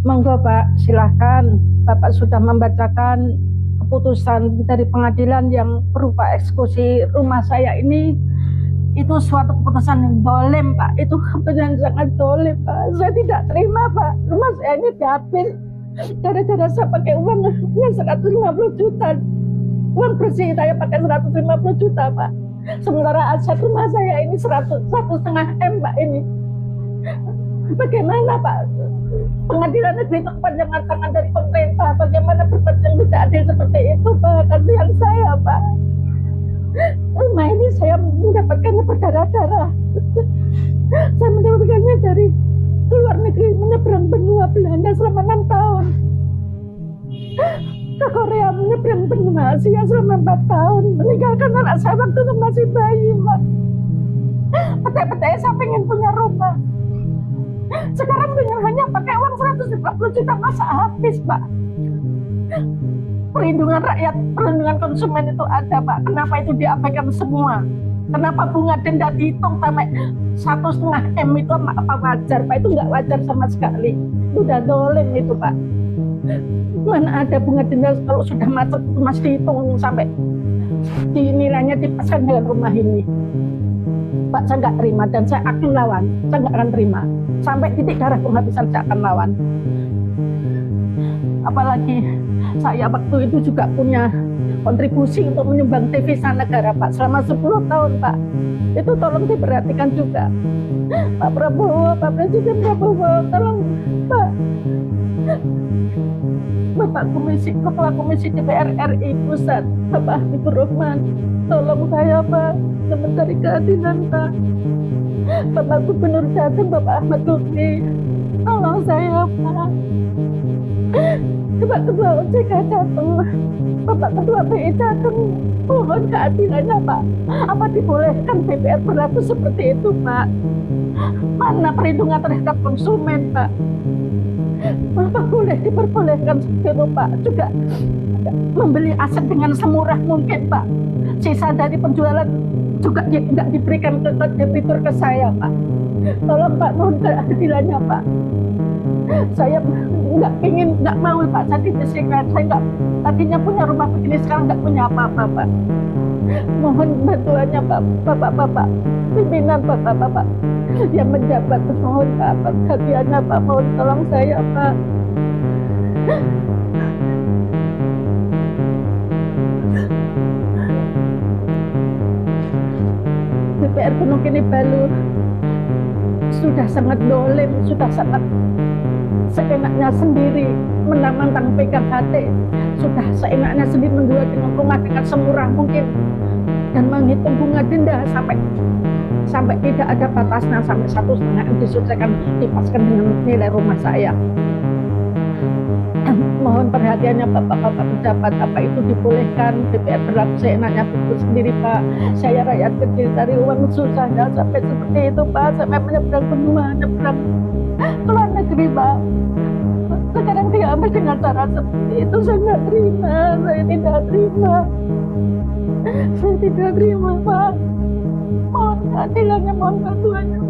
Monggo Pak, silahkan. Bapak sudah membacakan keputusan dari pengadilan yang berupa eksekusi rumah saya ini. Itu suatu keputusan yang dolim Pak. Itu keputusan yang sangat dolim Pak. Saya tidak terima Pak. Rumah saya ini diambil gara-gara saya pakai uang 150 juta. Uang bersih saya pakai 150 juta Pak. Sementara aset rumah saya ini 1,5 M Pak ini. Bagaimana Pak? Pengadilan negeri itu kepanjangan tangan dari pemerintah. Bagaimana berbuat yang tidak adil seperti itu Pak? Kasihan saya Pak. Rumah ini saya mendapatkannya berdarah-darah. Saya mendapatkannya dari luar negeri, menyeberang benua Belanda selama 6 tahun. Ke Korea, menyeberang benua Asia selama 4 tahun. Meninggalkan anak saya waktu itu masih bayi Pak. Petai-petai saya pengen punya rumah. Sekarang dengan hanya pakai uang 150 juta masa habis Pak. Perlindungan rakyat, perlindungan konsumen itu ada Pak. Kenapa itu diabaikan semua? Kenapa bunga denda dihitung sampai 1,5 M itu apa wajar Pak? Itu nggak wajar sama sekali. Itu udah dolim itu Pak. Mana ada bunga denda kalau sudah macet itu masih dihitung sampai nilainya dipaskan dengan rumah ini. Pak, saya nggak terima dan saya akan lawan. Saya nggak akan terima. Sampai titik darah penghabisan saya akan lawan. Apalagi saya waktu itu juga punya kontribusi untuk menyumbang devisa negara Pak selama 10 tahun Pak. Itu tolong diperhatikan juga. Pak Prabowo, Pak Presiden Prabowo, tolong Pak. Bapak Ketua Komisi DPR RI Pusat, Bapak Habibur Rahman, tolong saya Pak, mencari keadilan Pak. Bapak Gubernur Jateng, Bapak Ahmad Lutfi, tolong saya Pak. Bapak Ketua OJK Jateng, Bapak Ketua BI Jateng, mohon keadilannya Pak. Apa dibolehkan DPR berlaku seperti itu Pak? Mana perlindungan terhadap konsumen Pak? Bapak boleh diperbolehkan seperti itu Pak? Juga membeli aset dengan semurah mungkin Pak. Sisa dari penjualan juga tidak diberikan ke debitur ke saya Pak. Tolong Pak, mohon keadilannya Pak. Saya nggak mau Pak. Saya dibisikkan, saya nggak tadinya punya rumah begini, sekarang nggak punya apa-apa Pak. Mohon bantuannya Pak, Bapak-bapak, pimpinan Bapak-bapak yang menjabat, mohon Pak, keadilannya Pak, mohon tolong saya Pak. DPR Gunung Kini Balu sudah sangat dolim, sudah sangat seenaknya sendiri menantang pegang hati, sudah seenaknya sendiri menjual dengan rumah dengan semurah mungkin dan menghitung bunga denda sampai tidak ada batasnya, sampai 1,5 M diselesaikan dipaskan dengan nilai rumah saya. Mohon perhatiannya Bapak-bapak pejabat, apa itu dibolehkan DPR berlaku seenaknya begitu sendiri Pak? Saya rakyat kecil dari uang susahnya sampai seperti itu Pak, sampai menyeberang benua, menyeberang keluar negeri Pak. Sekarang diambil dengan cara seperti itu, saya nggak terima, saya tidak terima. Saya tidak terima Pak. Mohon keadilannya, mohon bantuannya